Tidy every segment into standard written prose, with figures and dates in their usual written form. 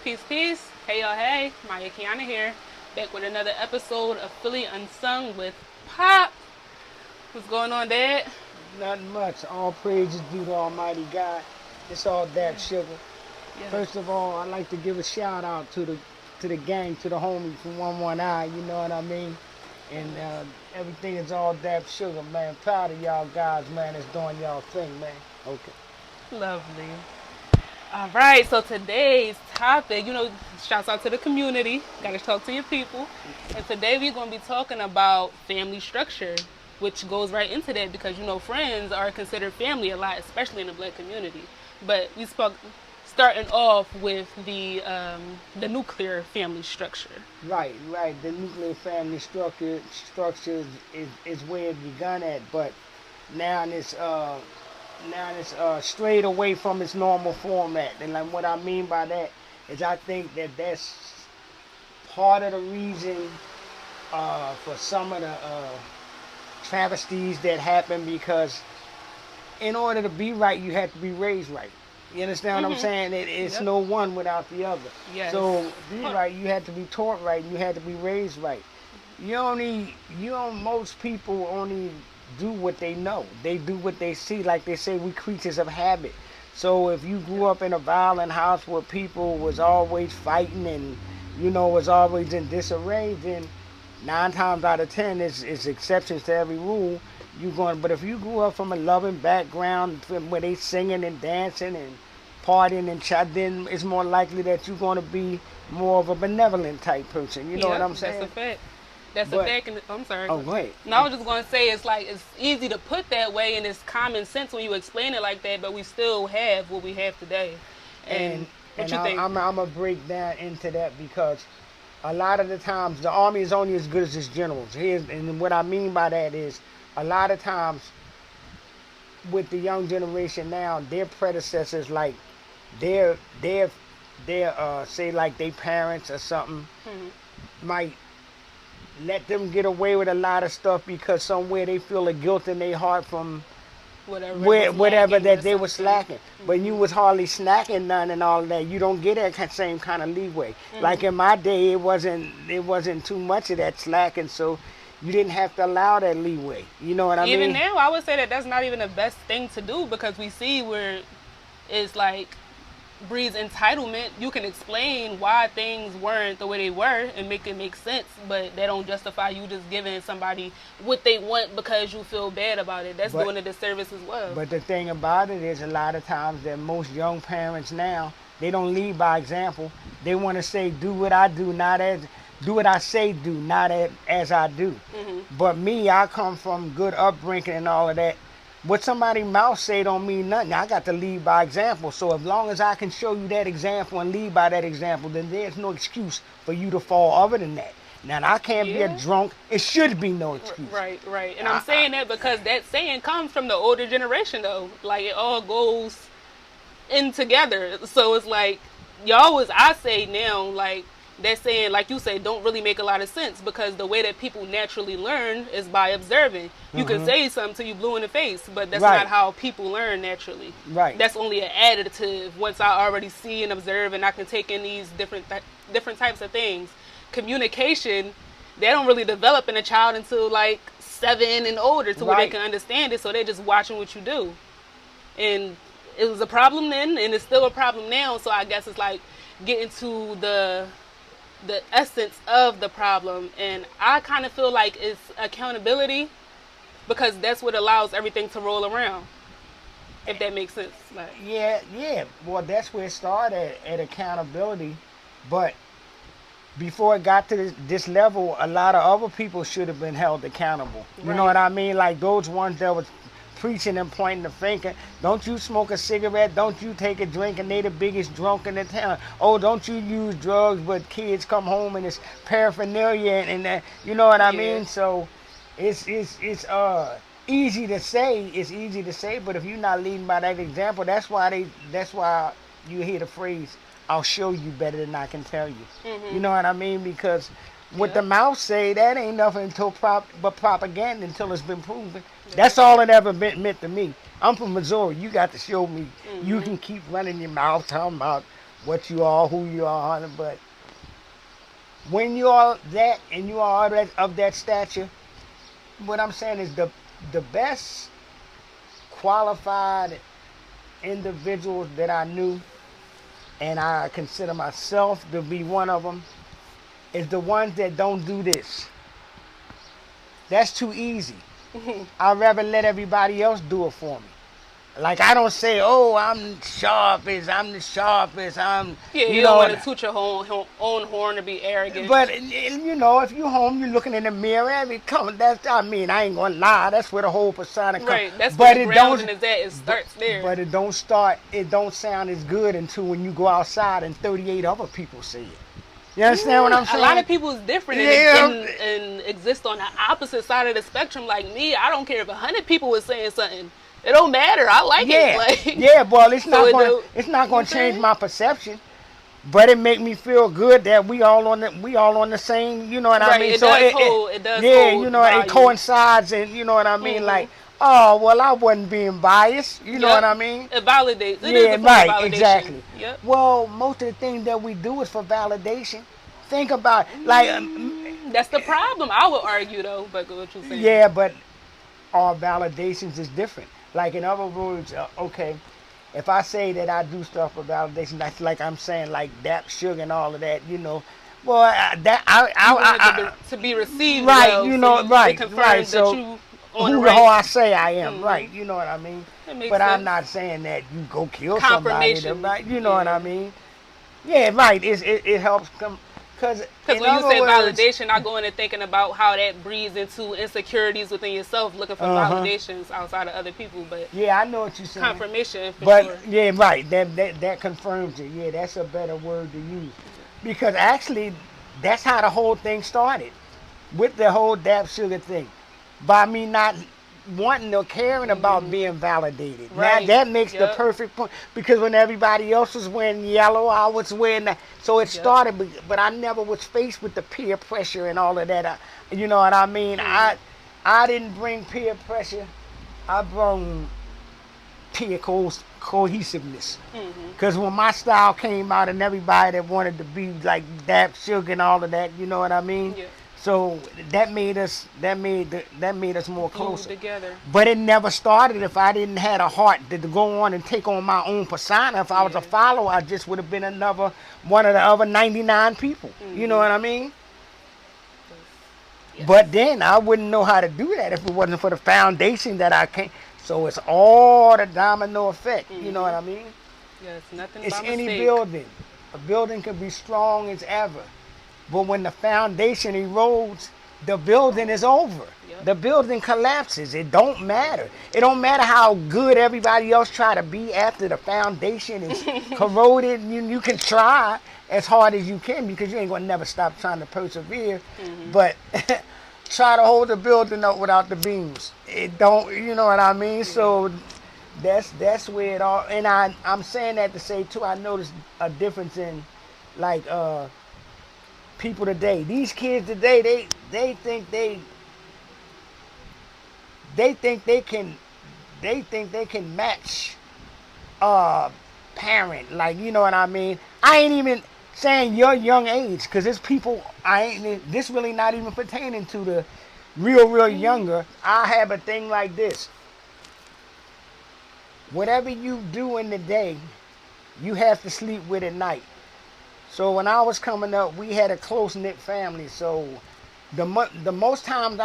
Peace, peace. Hey, y'all, hey. Maya Kiana here. Back with another episode of Philly Unsung with Pop. What's going on, Dad? Nothing much. All praises due to Almighty God. It's all that sugar. Yes. First of all, I'd like to give a shout out to the gang, to the homies from One Eye. You know what I mean? And everything is all that sugar, man. Proud of y'all guys, man. It's doing y'all thing, man. Okay. Lovely. All right, so today's topic, shouts out to the community. Got to talk to your people. And today we're going to be talking about family structure, which goes right into that because, friends are considered family a lot, especially in the black community. But we spoke starting off with the nuclear family structure. Right. The nuclear family structure is where it begun at, but now it's strayed away from its normal format. And like what I mean by that is I think that's part of the reason for some of the travesties that happen, because in order to be right, you have to be raised right. You understand what I'm saying? It's Yep. no one without the other. Yes. So be right, you had to be taught right, and you had to be raised right. Most people only do what they know. They do what they see. Like they say, we creatures of habit. So if you grew up in a violent house where people was always fighting and, was always in disarray, then 9 times out of 10 is exceptions to every rule. But if you grew up from a loving background where they singing and dancing and partying and chat, then it's more likely that you're going to be more of a benevolent type person. You know what I'm saying? That's a fact. That's But- a fact. And I'm sorry. Oh, go ahead. No, I was just going to say it's easy to put that way and it's common sense when you explain it like that, but we still have what we have today. And what you think? I'm going to break down into that because a lot of the times the army is only as good as its generals. And what I mean by that is a lot of times with the young generation now, their predecessors, like their say like their parents or something, might let them get away with a lot of stuff because somewhere they feel a guilt in their heart from whatever that they were slacking. But you was hardly snacking none and all of that. You don't get that same kind of leeway. Like in my day, it wasn't too much of that slacking, so you didn't have to allow that leeway. You know what I mean? Even now, I would say that that's not even the best thing to do because we see where it's like breeds entitlement. You can explain why things weren't the way they were and make it make sense, but they don't justify you just giving somebody what they want because you feel bad about it. That's doing a disservice as well. But the thing about it is a lot of times that most young parents now, they don't lead by example. They want to say, do what I do, do what I say do, not as I do. But me, I come from good upbringing and all of that. What somebody's mouth say don't mean nothing. I got to lead by example. So as long as I can show you that example and lead by that example, then there's no excuse for you to fall other than that. Now, I can't be a drunk. It should be no excuse. Right. And I'm saying that because that saying comes from the older generation, though. Like, it all goes in together. So it's like, I say now, like, that saying, like you say, don't really make a lot of sense because the way that people naturally learn is by observing. You can say something till you blue in the face, but that's not how people learn naturally. Right. That's only an additive once I already see and observe and I can take in these different types of things. Communication, they don't really develop in a child until like 7 and older to where they can understand it, so they're just watching what you do. And it was a problem then and it's still a problem now, so I guess it's like getting to the essence of the problem, and I kind of feel like it's accountability because that's what allows everything to roll around, if that makes sense. Like, Yeah. Well, that's where it started at accountability, but before it got to this level, a lot of other people should have been held accountable. You know what I mean? Like those ones that was preaching and pointing the finger. Don't you smoke a cigarette? Don't you take a drink? And they the biggest drunk in the town. Oh, don't you use drugs? But kids come home and it's paraphernalia and that. You know what I mean? So it's easy to say. It's easy to say, but if you're not leading by that example, that's why you hear the phrase, "I'll show you better than I can tell you." You know what I mean? Because what the mouth say, that ain't nothing until but propaganda until it's been proven. That's all it ever meant to me. I'm from Missouri. You got to show me. You can keep running your mouth talking about what you are, who you are, but when you are that and you are of that stature, what I'm saying is the best qualified individuals that I knew, and I consider myself to be one of them, is the ones that don't do this. That's too easy. I'd rather let everybody else do it for me. Like I don't say, oh, I'm the sharpest, Yeah, you you don't know. want to toot your own horn or be arrogant. But you know, if you home, you're looking in the mirror. I mean, I ain't gonna lie. That's where the whole persona comes. Right, that's But where the it don't. grounding is at. It starts there. But it don't start. It don't sound as good until when you go outside and 38 other people see it. You understand what I'm saying? A lot of people is different and exist on the opposite side of the spectrum. Like me, I don't care if 100 people was saying something. It don't matter. I like it. Like, yeah. Well, it's not going. It's not going you to change saying? my perception. But it make me feel good that we all on the same. You know what I mean? It So does yeah, hold you know, value. it coincides, and you know what I mean. Like, oh well, I wasn't being biased. You know what I mean? It validates. It Yeah, is a form right, of validation. exactly. Yep. Well, most of the things that we do is for validation. Think about like. That's the problem. I would argue though, but what you saying? Yeah, but our validations is different. Like in other words, okay, if I say that I do stuff for validation, that's like I'm saying like that sugar and all of that, you know. Well, You want it to be received right, well, you know, so right, it confirms right. that So you on who the the hell I right. say I am, right? You know what I mean. That makes But sense. I'm not saying that you go kill somebody, Confirmation. right? You know what I mean. Yeah, right. It helps come because Because when you say validation, I go into thinking about how that breeds into insecurities within yourself, looking for validations outside of other people. But yeah, I know what you're saying. Confirmation, for but sure. yeah, right. That confirms it. Yeah, that's a better word to use because actually, that's how the whole thing started with the whole dab sugar thing. By me not wanting or caring about being validated. Right. Now that makes the Yep. perfect point because when everybody else was wearing yellow, I was wearing that. So it started, but I never was faced with the peer pressure and all of that. You know what I mean? I didn't bring peer pressure. I brought peer cohesiveness. Because when my style came out and everybody that wanted to be like Dap Sugar and all of that, you know what I mean? Yeah. So that made us more closer. Together. But it never started if I didn't have a heart to go on and take on my own persona. If I was a follower, I just would have been another one of the other 99 people. You know what I mean? Yes. But then I wouldn't know how to do that if it wasn't for the foundation that I came. So it's all the domino effect. You know what I mean? Yes, nothing It's by any mistake. building. A building can be strong as ever. But when the foundation erodes, the building is over. Yep. The building collapses. It don't matter. It don't matter how good everybody else try to be after the foundation is corroded. You can try as hard as you can because you ain't gonna never stop trying to persevere. But try to hold the building up without the beams. It don't. You know what I mean? So that's where it all. And I'm saying that to say too. I noticed a difference in like people today. These kids today, they think they can match parent, like, you know what I mean. I ain't even saying your young age because it's people. This really not even pertaining to the real younger. I have a thing like this. Whatever you do in the day, you have to sleep with at night. So when I was coming up, we had a close-knit family. So the most times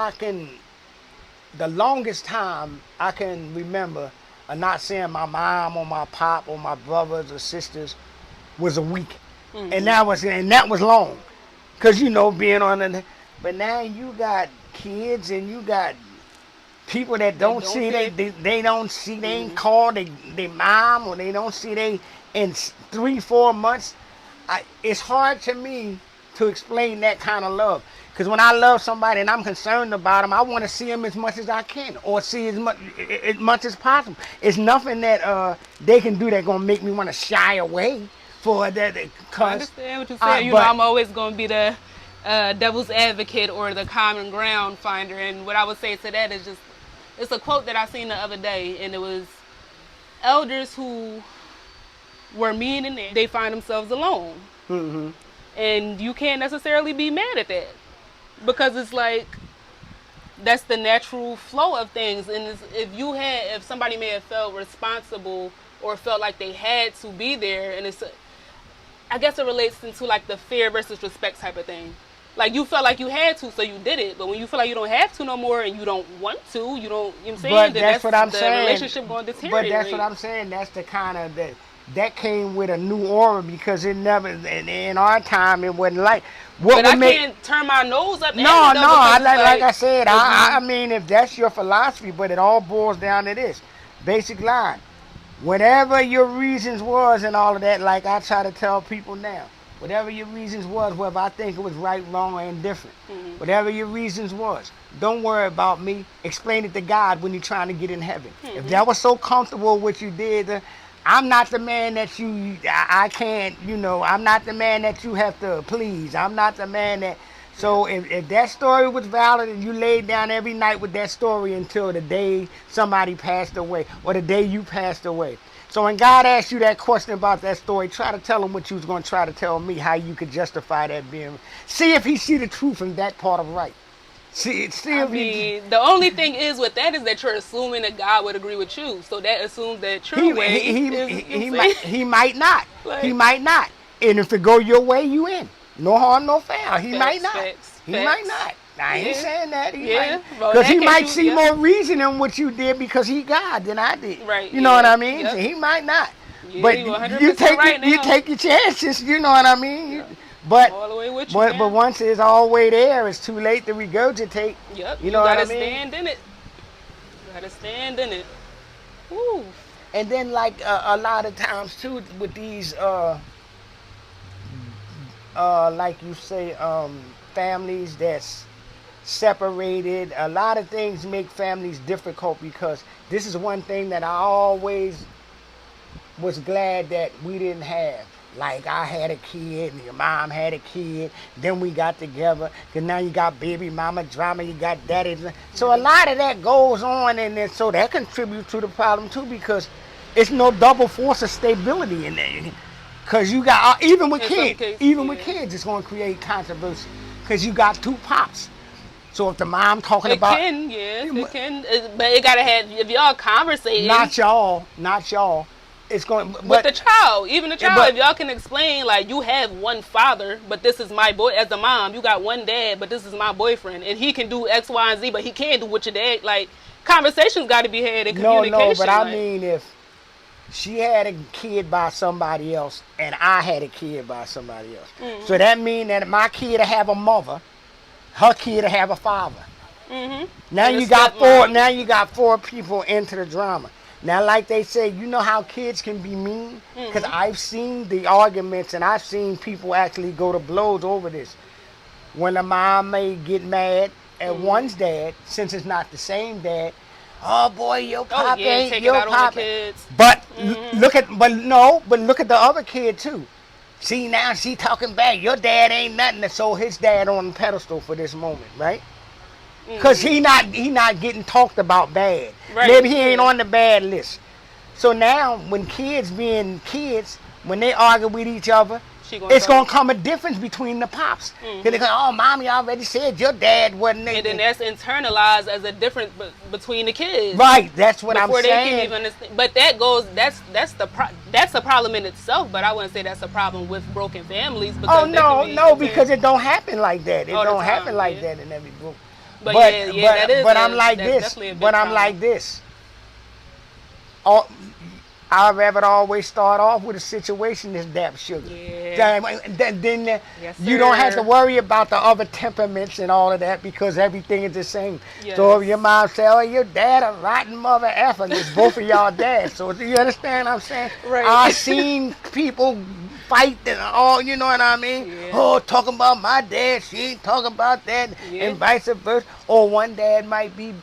the longest time I can remember of not seeing my mom or my pop or my brothers or sisters was a week. And that was long. Cause being on the, but now you got kids and you got people that don't see they don't see they ain't called they mom or they don't see they in 3-4 months. It's hard to me to explain that kind of love. Because when I love somebody and I'm concerned about them, I want to see them as much as I can or see as much as possible. It's nothing that they can do that's going to make me want to shy away for that. I understand what you're saying. I'm always going to be the devil's advocate or the common ground finder. And what I would say to that is just, it's a quote that I seen the other day, and it was elders who were mean and they find themselves alone. Mm-hmm. And you can't necessarily be mad at that because it's like that's the natural flow of things. And if somebody may have felt responsible or felt like they had to be there, and I guess it relates into like the fear versus respect type of thing. Like you felt like you had to, so you did it. But when you feel like you don't have to no more, and you don't want to, you know what I'm saying? But then that's what I'm the saying. Relationship going to deteriorate. But that's what I'm saying. That's the kind of that came with a new aura because it never in our time it wasn't like. But I can't turn my nose up. No. Like I said, I mean, if that's your philosophy, but it all boils down to this basic line. Whatever your reasons was and all of that, like I try to tell people now, whatever your reasons was, whether I think it was right, wrong, or indifferent, whatever your reasons was, don't worry about me. Explain it to God when you're trying to get in heaven. If that was so comfortable what you did, I'm not the man that I can't, I'm not the man that you have to please. I'm not the man that, so if that story was valid and you laid down every night with that story until the day somebody passed away or the day you passed away. So when God asked you that question about that story, try to tell him what you was going to try to tell me, how you could justify that being. See if he see the truth in that part of right. The only thing is with that is that you're assuming that God would agree with you. So that assumes that your way he might not. Like, he might not. And if it go your way, you in. No harm, no foul. He might not. He might not. I ain't saying that. Because he might see more reason in what you did because he God than I did. Right. You know what I mean? Yep. So he might not. But you take your chances. You know what I mean? But all the way with you, but once it's all the way there, it's too late to regurgitate. Yep. You know what I mean? Stand in it. You gotta stand in it. Woo. And then like a lot of times too with these like you say families that's separated, a lot of things make families difficult because this is one thing that I always was glad that we didn't have. Like I had a kid and your mom had a kid, then we got together, because now you got baby mama drama, you got daddy. So a lot of that goes on, and then so that contributes to the problem too, because it's no double force of stability in there. Because you got, even with kids, it's going to create controversy, because you got two pops. So if the mom talking about... It can, but it got to have, if y'all conversating... Not y'all. It's going with the child, even the child. If y'all can explain, like, you have one father, but this is my boy. As a mom, you got one dad, but this is my boyfriend, and he can do X, Y, and Z, but he can't do what your dad. Like, conversations got to be had in communication. No, but I mean, if she had a kid by somebody else, and I had a kid by somebody else, so that means that my kid will have a mother, her kid will have a father. Now you got four. Now you got four people into the drama. Now, like they say, you know how kids can be mean? Because I've seen the arguments and I've seen people actually go to blows over this. When the mom may get mad at one's dad, since it's not the same dad, oh boy, your pop ain't your pop. But look at the other kid too. See, now she talking back. Your dad ain't nothing to show his dad on the pedestal for this moment, right? Because he not getting talked about bad. Right. Maybe he ain't on the bad list. So now when kids being kids, when they argue with each other, it's going to come a difference between the pops. They go, oh, mommy already said your dad wasn't. And then that's internalized as a difference between the kids. Right, that's what I'm saying. Before they can even understand. But that's a problem in itself, but I wouldn't say that's a problem with broken families. Oh, no, because it don't happen like that. It don't happen like that in every group. But I'm like this. I'd rather always start off with a situation that's dap sugar. Then you don't have to worry about the other temperaments and all of that because everything is the same. So if your mom say, oh, your dad a rotten mother effer, and it's both of y'all dads. So do you understand what I'm saying? Right. I've seen people fight and all, you know what I mean? Oh, talking about my dad, she ain't talking about that, and vice versa. Or one dad might be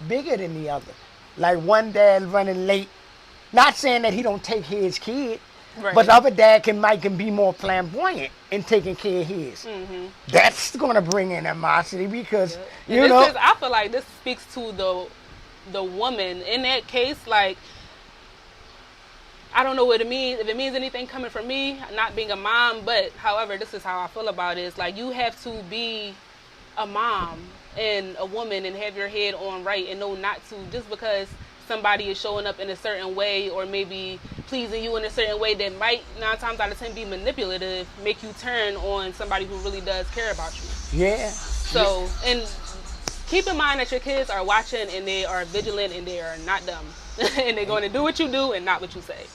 bigger than the other. Like one dad running late. Not saying that he don't take care of his kid, but the other dad can be more flamboyant in taking care of his. That's going to bring in animosity because, I feel like this speaks to the woman. In that case, like, I don't know what it means. If it means anything coming from me, not being a mom, but however, this is how I feel about it. It's like you have to be a mom and a woman and have your head on right and know not to just because somebody is showing up in a certain way or maybe pleasing you in a certain way that might 9 times out of 10 be manipulative, make you turn on somebody who really does care about you. Yeah. So, and keep in mind that your kids are watching and they are vigilant and they are not dumb. And they're going to do what you do and not what you say.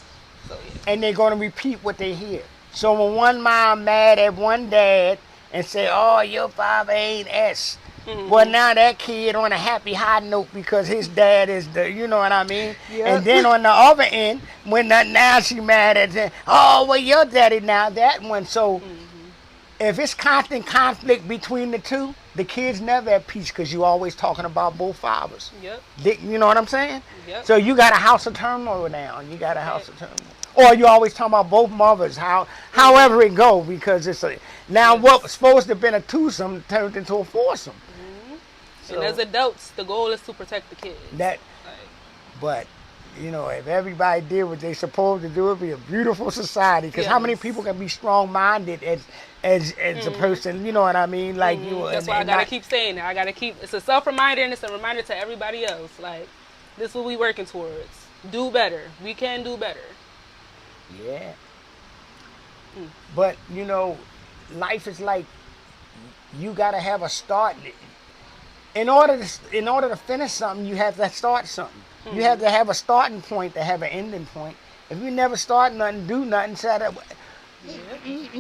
So, yeah. And they're going to repeat what they hear. So when one mom mad at one dad and say, "Oh, your father ain't S," well, now that kid on a happy high note because his dad is the, you know what I mean? Yep. And then on the other end, when now she mad at him, "Oh, well, your daddy now, that one." So if it's constant conflict between the two, the kids never at peace because you always talking about both fathers. Yep. You know what I'm saying? Yep. So you got a house of turmoil now. You got a house of turmoil. Or you always talking about both mothers, however it go, because it's now what was supposed to have been a twosome turned into a foursome. So, and as adults, the goal is to protect the kids. But you know, if everybody did what they supposed to do, it'd be a beautiful society. Because how many people can be strong-minded as a person? You know what I mean? Like you. That's why I gotta keep saying that. I gotta keep. It's a self-reminder and it's a reminder to everybody else. Like, this is what we working towards. Do better. We can do better. Yeah. But you know, life is like you gotta have a start. In order to finish something, you have to start something. You have to have a starting point to have an ending point. If you never start nothing, do nothing,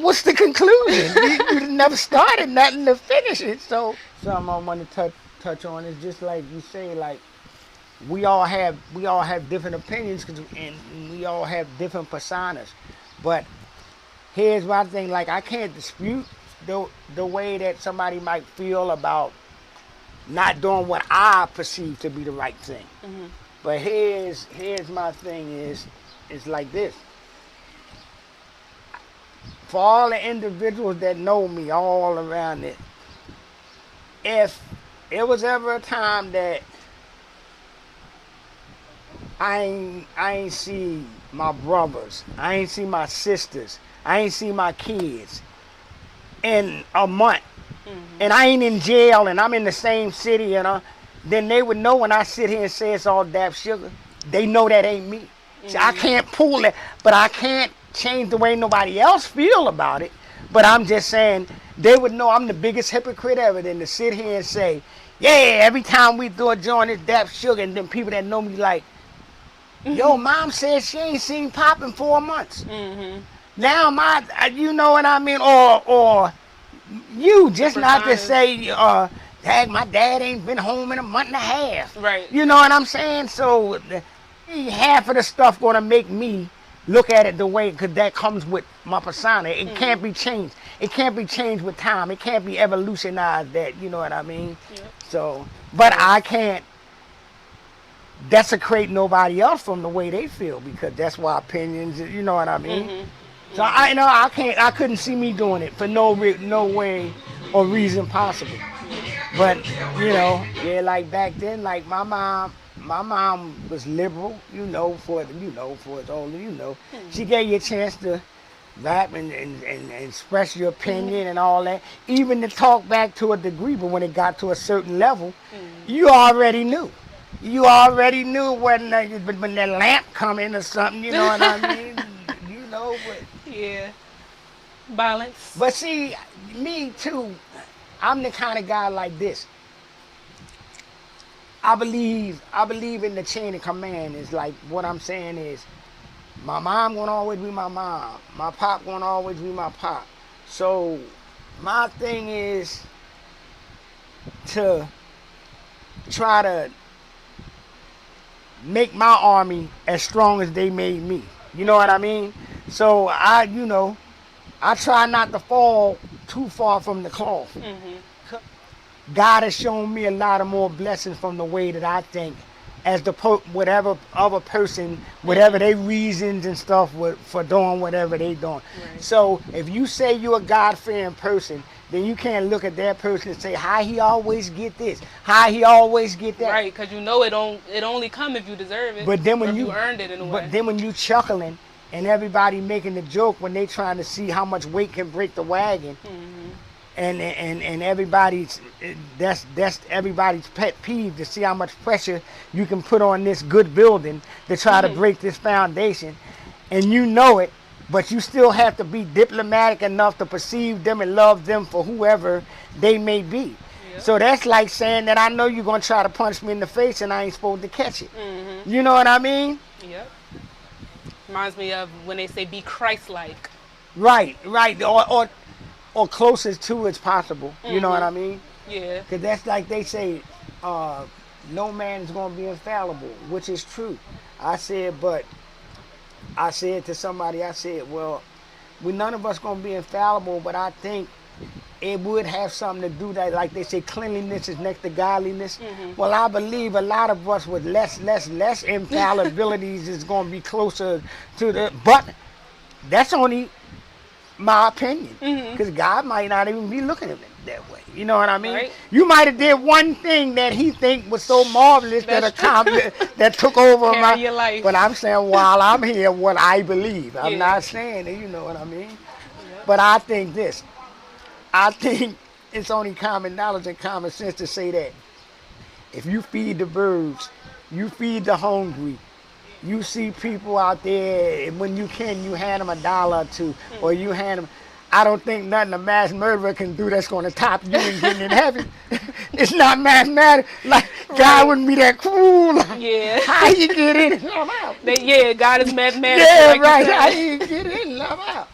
what's the conclusion? you never started nothing to finish it. So something I want to touch on is just like you say, like we all have different opinions and we all have different personas. But here's my thing: like I can't dispute the way that somebody might feel about not doing what I perceive to be the right thing. But here's my thing is like this. For all the individuals that know me all around it, if it was ever a time that I ain't see my brothers, I ain't see my sisters, I ain't see my kids in a month, and I ain't in jail and I'm in the same city, then they would know when I sit here and say it's all dap sugar. They know that ain't me. See, I can't pull it, but I can't change the way nobody else feel about it. But I'm just saying they would know I'm the biggest hypocrite ever than to sit here and say, yeah, every time we do a joint it's dap sugar, and then people that know me like, yo, mom says she ain't seen Pop in 4 months. Now you know what I mean, or you just not to say, dad, my dad ain't been home in a month and a half. Right. You know what I'm saying? So half of the stuff gonna make me look at it the way, because that comes with my persona. It can't be changed. It can't be changed with time. It can't be evolutionized. That, you know what I mean? Yep. So, but I can't desecrate nobody else from the way they feel, because that's why opinions. You know what I mean? So I couldn't see me doing it for no way or reason possible. But like back then, like my mom was liberal, for it's older, She gave you a chance to rap and express your opinion and all that, even to talk back to a degree. But when it got to a certain level, you already knew. You already knew when that lamp come in or something, you know what I mean? But yeah, balance. But see, me too. I'm the kind of guy like this. I believe in the chain of command. Is like what I'm saying is, my mom gonna always be my mom. My pop gonna always be my pop. So my thing is to try to make my army as strong as they made me. You know what I mean? So I try not to fall too far from the cloth. God has shown me a lot of more blessings from the way that I think as whatever other person, whatever their reasons and stuff for doing whatever they doing. Right. So if you say you're a God-fearing person, then you can't look at that person and say, how he always get this, how he always get that. Right, because you know it only come if you deserve it. But then or when if you earned it in a way. But then when you chuckling and everybody making the joke when they trying to see how much weight can break the wagon, and everybody's that's everybody's pet peeve to see how much pressure you can put on this good building to try to break this foundation, and you know it, but you still have to be diplomatic enough to perceive them and love them for whoever they may be. Yep. So that's like saying that I know you're gonna try to punch me in the face and I ain't supposed to catch it. You know what I mean? Yep. Reminds me of when they say be Christ-like. Right, or closest to as possible. You know what I mean? Yeah. Because that's like they say, no man is going to be infallible, which is true. I said to somebody, I said, well, none of us going to be infallible, but I think it would have something to do that, like they say, cleanliness is next to godliness. Well, I believe a lot of us with less infallibilities is going to be closer to but that's only my opinion, because God might not even be looking at it that way. You know what I mean? Right. You might have did one thing that he think was so marvelous that took over Carry your life. But I'm saying while I'm here, what I believe. I'm Yeah. not saying that, you know what I mean? But I think this. I think it's only common knowledge and common sense to say that if you feed the birds, you feed the hungry, you see people out there, and when you hand them $1 or two, or you hand them. I don't think nothing a mass murderer can do that's going to top you in getting in heaven. It's not mathematical. Like, God wouldn't be that cruel. Yeah. How you get in and I'm out? God is mathematical. Yeah, like right. How you get in and I'm out?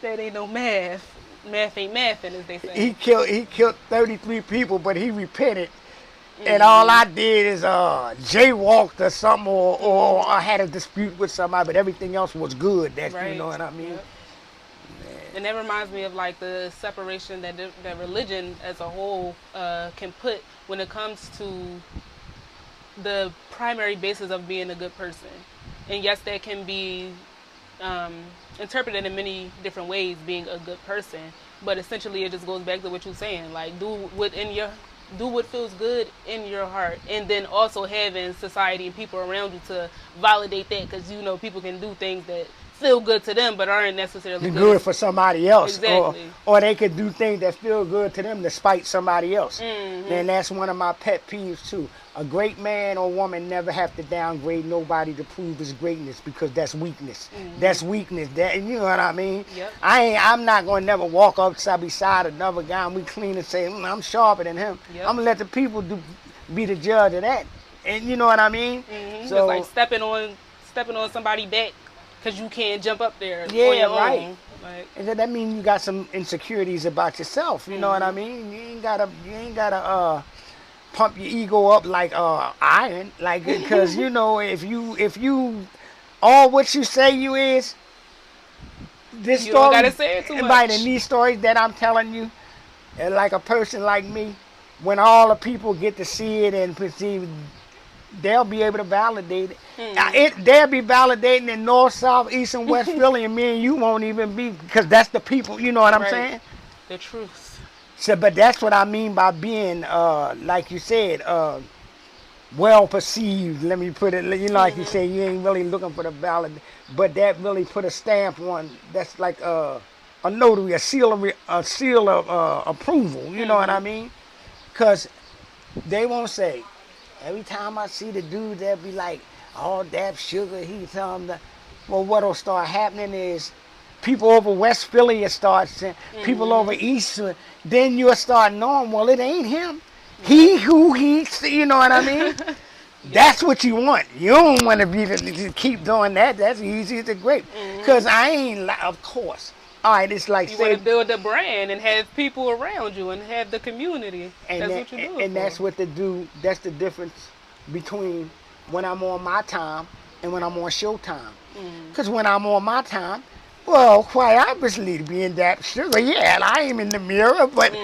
That ain't no math. Math ain't mathing, as they say. He killed 33 people, but he repented. And all I did is jaywalked or something, or I had a dispute with somebody, but everything else was good. That's Right. You know what I mean? Yep. And that reminds me of like the separation that religion as a whole can put when it comes to the primary basis of being a good person. And yes, that can be interpreted in many different ways, being a good person. But essentially, it just goes back to what you're saying. Like, do what feels good in your heart, and then also having society and people around you to validate that, because you know people can do things that feel good to them but aren't necessarily good for somebody else. Exactly. Or they could do things that feel good to them to spite somebody else. And that's one of my pet peeves too. A great man or woman never have to downgrade nobody to prove his greatness, because that's weakness. That's weakness. That, you know what I mean? Yep. I'm not gonna never walk up beside another guy and we clean and say, I'm sharper than him. Yep. I'm gonna let the people be the judge of that. And you know what I mean? So just like stepping on somebody back because you can't jump up there. On your own. Like, and that means you got some insecurities about yourself. You know what I mean? You ain't gotta pump your ego up like iron, like, because you know if you all what you say you is this you story. don't gotta say it too much. Right, and these stories that I'm telling you, and like a person like me, when all the people get to see it and perceive, they'll be able to validate it. They'll be validating in North, South, East, and West Philly, and me and you won't even be, because that's the people. You know what I'm saying? The truth. So, but that's what I mean by being, like you said, well perceived. Let me put it. You know, like you say, you ain't really looking for the valid, but that really put a stamp on. That's like a notary, a seal of approval. You know what I mean? Because they won't say. Every time I see the dude, they'll be like, "Oh, that sugar." He telling them. Well, what'll start happening is people over West Philly will start saying, people over East, then you'll start knowing, well, it ain't him. He, you know what I mean? That's what you want. You don't want to keep doing that. That's easy as a grape. Because I ain't, of course. All right, it's like, you want to build a brand and have people around you and have the community. And that's what you do. And that's what that's the difference between when I'm on my time and when I'm on showtime. Because when I'm on my time, Well, quite obviously, being that sugar, yeah, I am in the mirror, but I'm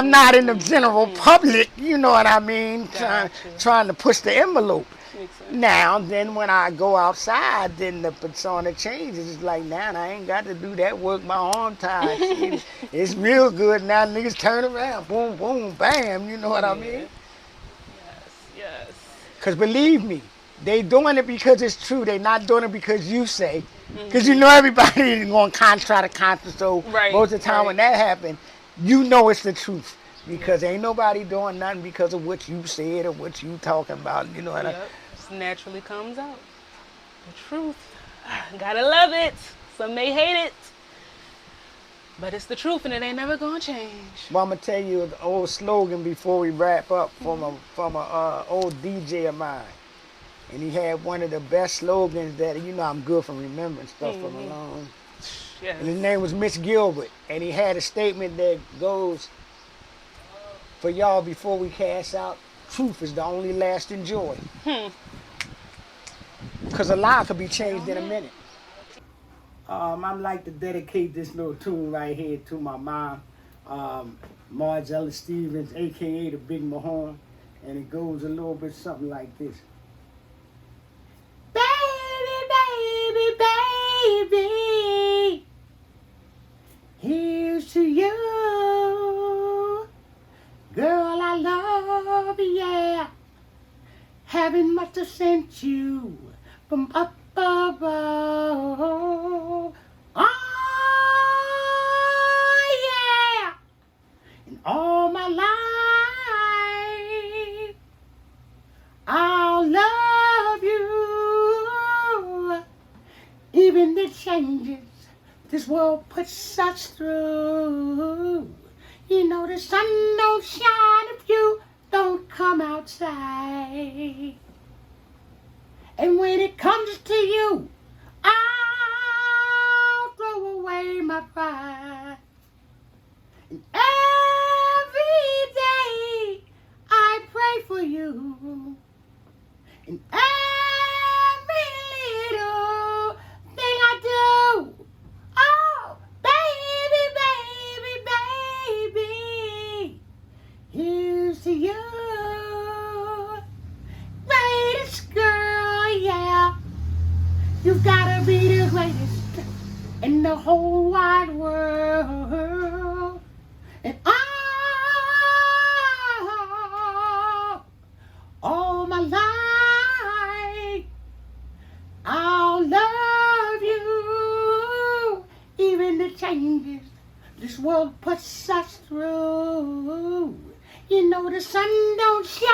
Mm-hmm. not in the general public, you know what I mean? Gotcha. Trying to push the envelope. Makes sense. Now, then when I go outside, then the persona changes. It's like, now I ain't got to do that work, my arm tied. Shit, it's real good now. Niggas turn around, boom, boom, bam, you know what I mean? Yeah. Yes. Yes. Because believe me, they doing it because it's true. They not doing it because you say. Because you Mm-hmm. know everybody is going to try to contra. So Right. most of the time when Right. that happens, you know it's the truth. Yep. Because ain't nobody doing nothing because of what you said or what you talking about. You know what I mean? Yep. Just naturally comes out. The truth. Gotta love it. Some may hate it. But it's the truth and it ain't never gonna change. Well, I'm going to tell you an old slogan before we wrap up from Mm-hmm. a old DJ of mine. And he had one of the best slogans that, you know, I'm good for remembering stuff from a Mm-hmm. long. Yes. And his name was Mitch Gilbert. And he had a statement that goes, for y'all before we cast out, truth is the only lasting joy. Hmm. Because a lie could be changed in a minute. I'd like to dedicate this little tune right here to my mom, Mozzel Stevens, a.k.a. the Big Mahone. And it goes a little bit something like this. Baby, baby, baby, here's to you. Girl, I love you, yeah. Having much to send you from up above. Oh, yeah. And all my life, I'll love you. Even the changes this world puts us through. You know the sun don't shine if you don't come outside. And when it comes to you, I'll throw away my pride. And every day I pray for you. And every little thing I do, oh, baby, baby, baby, here's to you. Greatest girl, yeah. You've gotta be the greatest in the whole wide world. And all my life, I'll love you. Even the changes this world puts us through. You know the sun don't shine